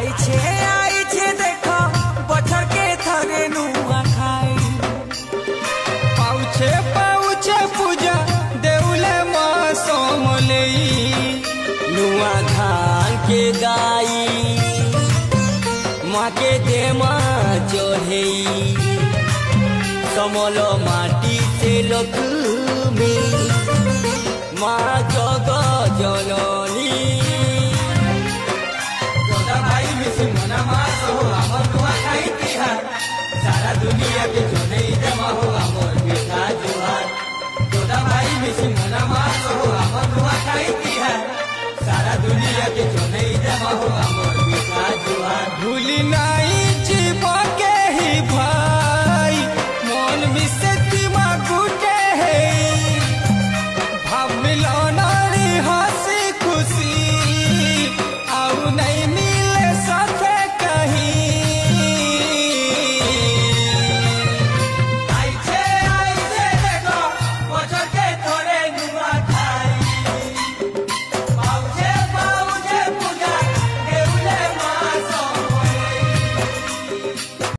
आइछे देखो बछर के थरे नुआ खाई पाउछे पाउछे पूजा देउले माँ सोमलई नुआ धान के दाई माँ के दे माँ चढ़ई समलो माटी से लक्ष्मी माँ जग जननी भाई मिसी मना मास हो आमर नुआ खाई तिहार सारा दुनिया के जनई जमा हो आमर बेटा जोहार जोदा भाई मिसी मना मास हो आमर नुआ खाई तिहार सारा दुनिया के जनई जमा हो आमर